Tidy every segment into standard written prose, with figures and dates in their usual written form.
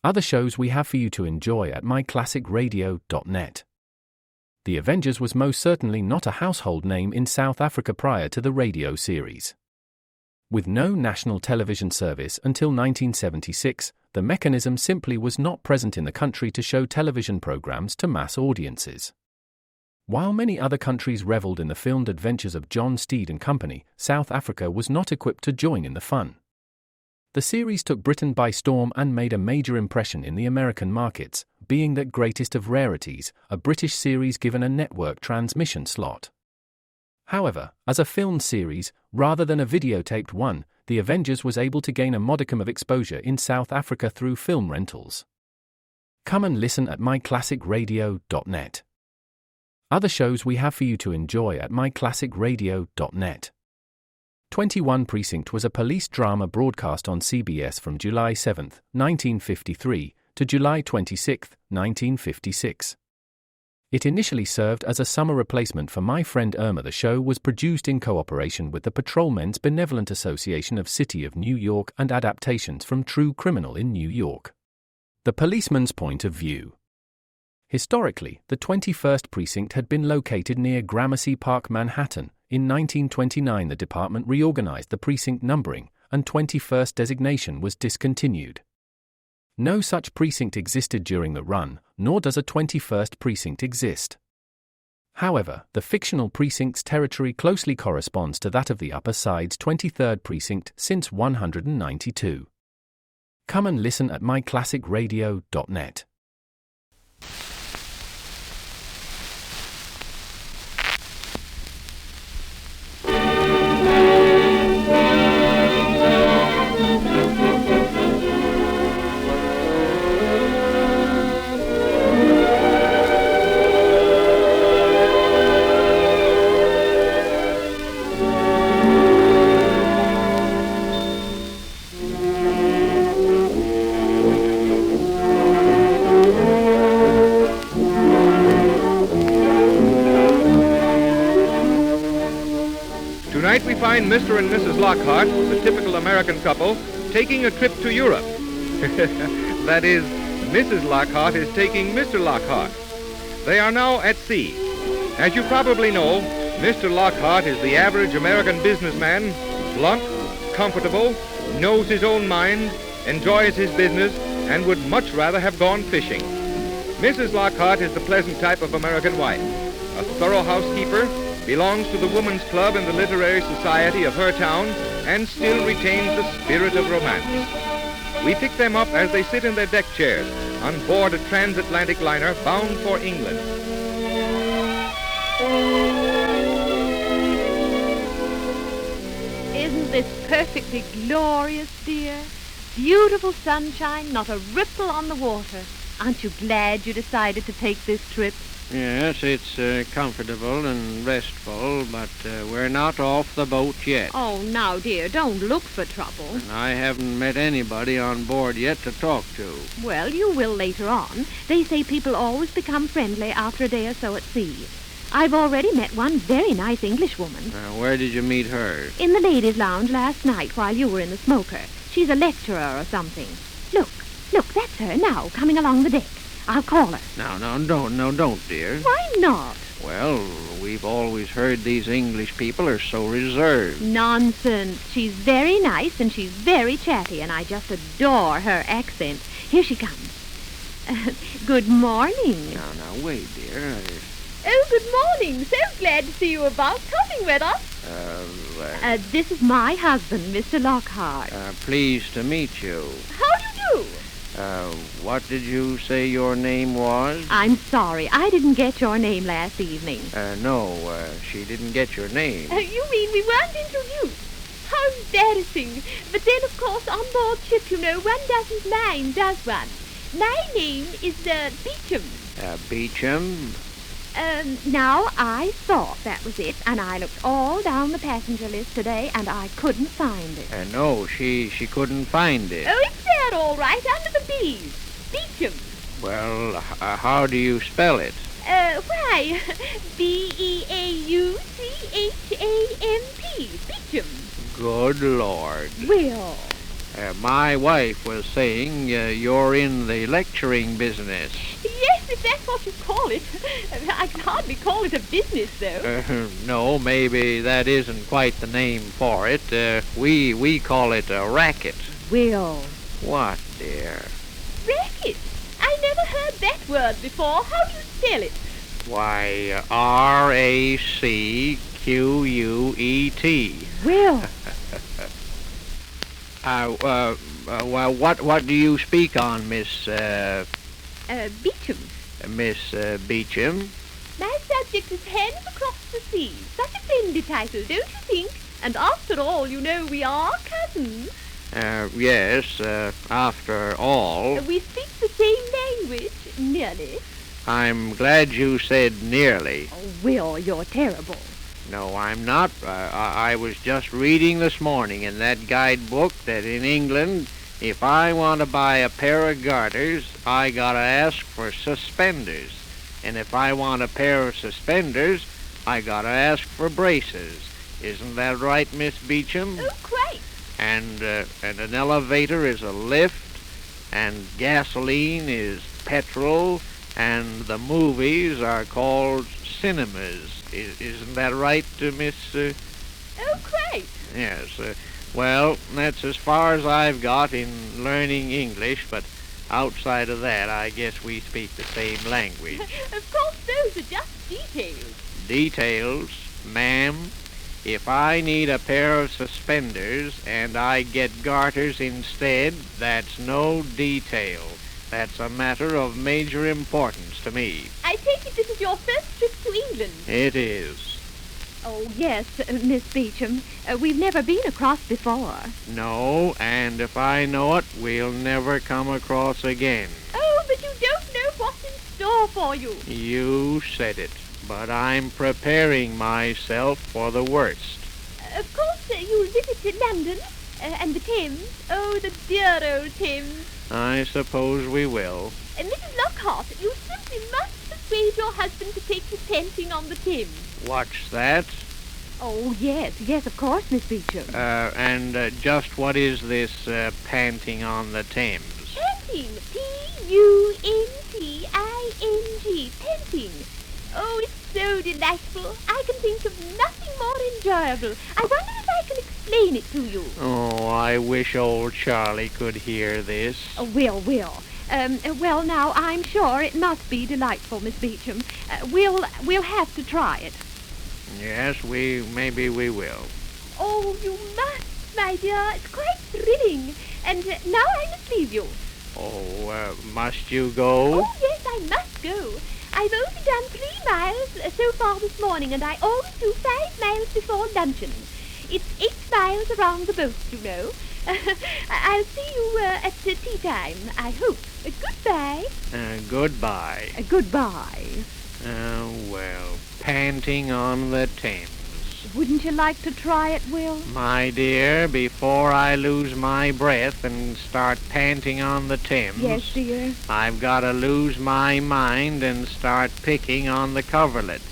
Other shows we have for you to enjoy at myclassicradio.net. The Avengers was most certainly not a household name in South Africa prior to the radio series. With no national television service until 1976, the mechanism simply was not present in the country to show television programs to mass audiences. While many other countries reveled in the filmed adventures of John Steed and company, South Africa was not equipped to join in the fun. The series took Britain by storm and made a major impression in the American markets, being that greatest of rarities, a British series given a network transmission slot. However, as a filmed series, rather than a videotaped one, The Avengers was able to gain a modicum of exposure in South Africa through film rentals. Come and listen at myclassicradio.net. Other shows we have for you to enjoy at myclassicradio.net. 21 Precinct was a police drama broadcast on CBS from July 7, 1953, to July 26, 1956. It initially served as a summer replacement for My Friend Irma. The show was produced in cooperation with the Patrolmen's Benevolent Association of City of New York and adaptations from True Criminal in New York. The Policeman's Point of View. Historically, the 21st Precinct had been located near Gramercy Park, Manhattan. In 1929 the department reorganized the precinct numbering, and 21st designation was discontinued. No such precinct existed during the run, nor does a 21st precinct exist. However, the fictional precinct's territory closely corresponds to that of the Upper Side's 23rd precinct since 192. Come and listen at myclassicradio.net. Tonight we find Mr. and Mrs. Lockhart, the typical American couple, taking a trip to Europe. That is, Mrs. Lockhart is taking Mr. Lockhart. They are now at sea. As you probably know, Mr. Lockhart is the average American businessman, blunt, comfortable, knows his own mind, enjoys his business, and would much rather have gone fishing. Mrs. Lockhart is the pleasant type of American wife, a thorough housekeeper, belongs to the woman's club in the literary society of her town, and still retains the spirit of romance. We pick them up as they sit in their deck chairs on board a transatlantic liner bound for England. Isn't this perfectly glorious, dear? Beautiful sunshine, not a ripple on the water. Aren't you glad you decided to take this trip? Yes, it's comfortable and restful, but we're not off the boat yet. Oh, now, dear, don't look for trouble. And I haven't met anybody on board yet to talk to. Well, you will later on. They say people always become friendly after a day or so at sea. I've already met one very nice Englishwoman. Where did you meet her? In the ladies' lounge last night while you were in the smoker. She's a lecturer or something. Look, that's her now, coming along the deck. I'll call her. No, don't, dear. Why not? Well, we've always heard these English people are so reserved. Nonsense. She's very nice and she's very chatty, and I just adore her accent. Here she comes. Good morning. Now, wait, dear. Oh, good morning. So glad to see you about coming with us. This is my husband, Mr. Lockhart. Pleased to meet you. How do you do? What did you say your name was? I'm sorry, I didn't get your name last evening. No, she didn't get your name. You mean we weren't introduced? How embarrassing. But then, of course, on board ship, you know, one doesn't mind, does one? My name is, Beecham. Beecham? Now, I thought that was it, and I looked all down the passenger list today, and I couldn't find it. No, she couldn't find it. Oh, it's there all right, under the B's. Beecham. Well, how do you spell it? Why, Beaucham. Beecham. Good Lord. Well. My wife was saying you're in the lecturing business. Yes, if that's what you call it. I can hardly call it a business, though. No, maybe that isn't quite the name for it. We call it a racket. Will. What, dear? Racket? I never heard that word before. How do you spell it? Why, R-A-C-Q-U-E-T. Will. Well, what do you speak on, Miss Beecham. Beecham? My subject is Hands Across the Sea. Such a friendly title, don't you think? And after all, you know, we are cousins. Yes, after all. We speak the same language, nearly. I'm glad you said nearly. Oh, Will, you're terrible. No, I'm not. I was just reading this morning in that guidebook that in England, if I want to buy a pair of garters, I gotta ask for suspenders. And if I want a pair of suspenders, I gotta ask for braces. Isn't that right, Miss Beecham? Oh, quite. And an elevator is a lift, and gasoline is petrol, and the movies are called cinemas. Isn't that right, Miss... Oh, quite. Yes. Well, that's as far as I've got in learning English, but outside of that, I guess we speak the same language. Of course, those are just details. Details, ma'am. If I need a pair of suspenders and I get garters instead, that's no detail. That's a matter of major importance to me. I take it this is your first trip to England. It is. Oh, yes, Miss Beecham. We've never been across before. No, and if I know it, we'll never come across again. Oh, but you don't know what's in store for you. You said it, but I'm preparing myself for the worst. Of course, you'll visit London and the Thames. Oh, the dear old Thames. I suppose we will. Mrs. Lockhart, you simply must persuade your husband to take you panting on the Thames. What's that? Oh, yes, of course, Miss Beecham. And just what is this panting on the Thames? Panting. P-U-N-T-I-G. Panting. Oh, it's so delightful. I can think of nothing more enjoyable. I wonder if I can explain it to you. Oh, I wish old Charlie could hear this. Oh, Will. Well, now, I'm sure it must be delightful, Miss Beecham. We'll have to try it. Yes, maybe we will. Oh, you must, my dear. It's quite thrilling. And now I must leave you. Oh, must you go? Oh, yes, I must go. I've only done 3 miles so far this morning, and I always do 5 miles before luncheon. It's 8 miles around the boat, you know. I'll see you at tea time, I hope. Goodbye. Goodbye. Goodbye. Well, panting on the Thames. Wouldn't you like to try it, Will? My dear, before I lose my breath and start panting on the Thames... Yes, dear. I've got to lose my mind and start picking on the coverlets.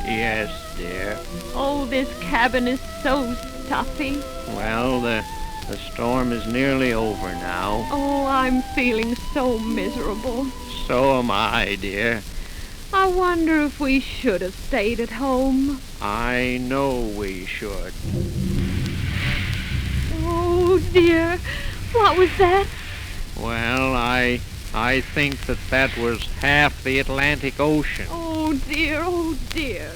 Yes, dear. Oh, this cabin is so stuffy. Well, the storm is nearly over now. Oh, I'm feeling so miserable. So am I, dear. I wonder if we should have stayed at home. I know we should. Oh, dear. What was that? Well, I think that was half the Atlantic Ocean. Oh, dear, oh, dear.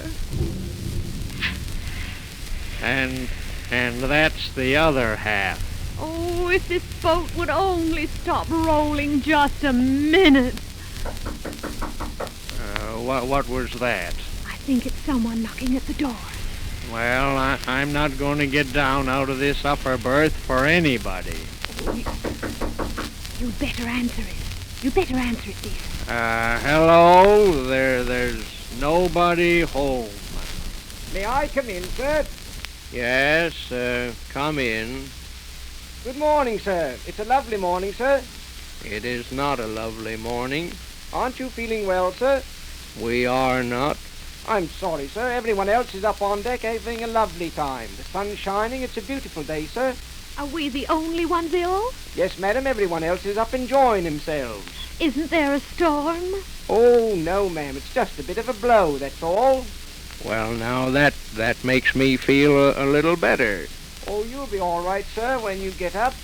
And that's the other half. Oh, if this boat would only stop rolling just a minute. What was that? I think it's someone knocking at the door. Well, I'm not going to get down out of this upper berth for anybody. You'd better answer it. You'd better answer it, dear. Hello, there's nobody home. May I come in, sir? Yes, come in. Good morning, sir. It's a lovely morning, sir. It is not a lovely morning. Aren't you feeling well, sir? We are not. I'm sorry, sir. Everyone else is up on deck having a lovely time. The sun's shining. It's a beautiful day, sir. Are we the only ones ill? Yes, madam. Everyone else is up enjoying themselves. Isn't there a storm? Oh, no, ma'am. It's just a bit of a blow, that's all. Well, now that makes me feel a little better. Oh, you'll be all right, sir, when you get up.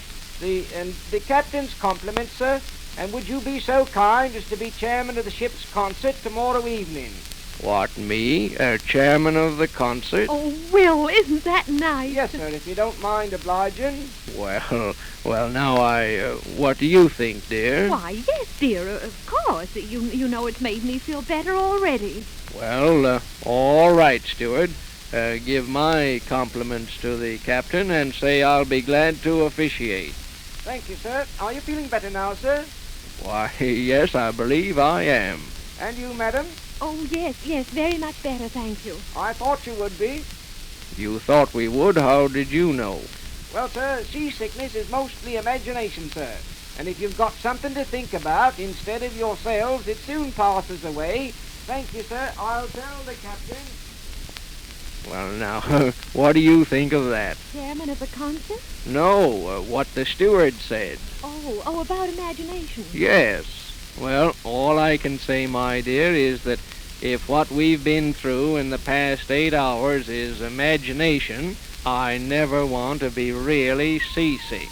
The captain's compliments, sir. And would you be so kind as to be chairman of the ship's concert tomorrow evening? What, me? Chairman of the concert? Oh, Will, isn't that nice? Yes, sir, if you don't mind obliging. Well, now what do you think, dear? Why, yes, dear, of course. You know it's made me feel better already. Well, all right, steward. Give my compliments to the captain and say I'll be glad to officiate. Thank you, sir. Are you feeling better now, sir? Why, yes, I believe I am. And you, madam? Oh, yes, very much better, thank you. I thought you would be. You thought we would? How did you know? Well, sir, seasickness is mostly imagination, sir. And if you've got something to think about instead of yourselves, it soon passes away. Thank you, sir. I'll tell the captain. Well, now, what do you think of that? Chairman of the concert? No, what the steward said. Oh, about imagination. Yes. Well, all I can say, my dear, is that if what we've been through in the past 8 hours is imagination, I never want to be really seasick.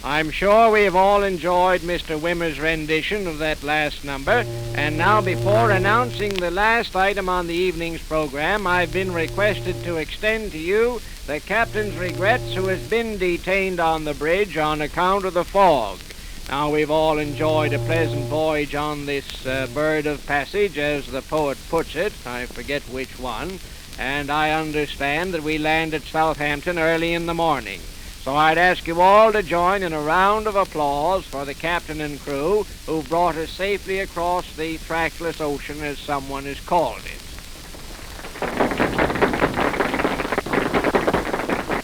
I'm sure we've all enjoyed Mr. Wimmer's rendition of that last number, and now before announcing the last item on the evening's program, I've been requested to extend to you the captain's regrets who has been detained on the bridge on account of the fog. Now, we've all enjoyed a pleasant voyage on this bird of passage, as the poet puts it, I forget which one, and I understand that we land at Southampton early in the morning. So I'd ask you all to join in a round of applause for the captain and crew who brought us safely across the trackless ocean, as someone has called it.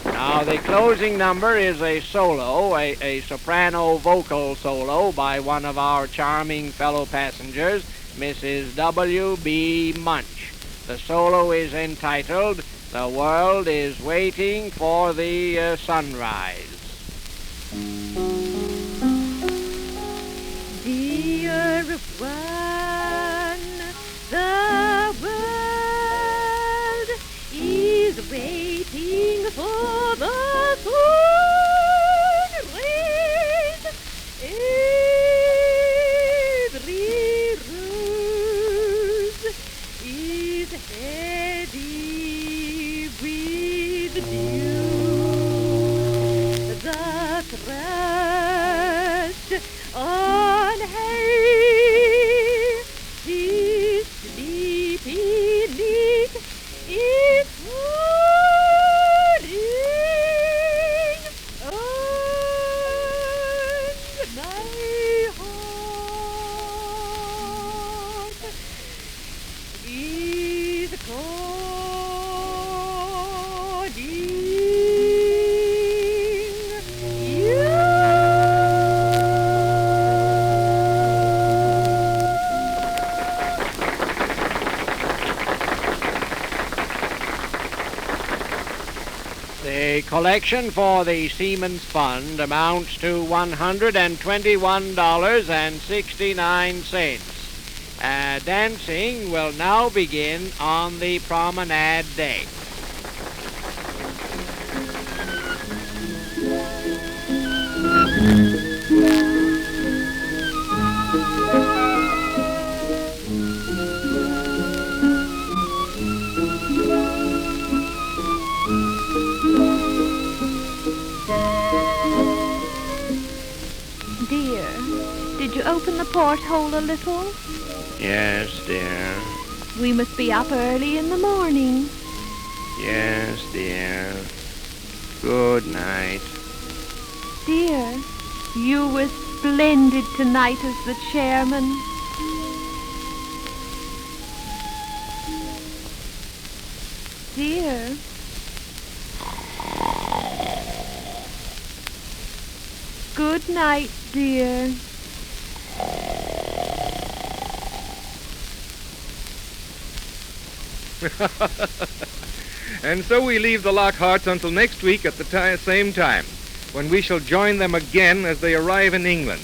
Now, the closing number is a solo, a soprano vocal solo by one of our charming fellow passengers, Mrs. W.B. Munch. The solo is entitled, "The World is Waiting for the Sunrise." Dear one, the world is waiting for the sunrise. Every rose is heady with dew. The thrust on hay is sleeping neat. It's morning, and my heart is calling you. The collection for the Seamen's Fund amounts to $121.69. Dancing will now begin on the promenade deck. Did you open the porthole a little? Yes, dear. We must be up early in the morning. Yes, dear. Good night. Dear, you were splendid tonight as the chairman. Dear. Good night, dear. And so we leave the Lockharts until next week at the same time, when we shall join them again as they arrive in England.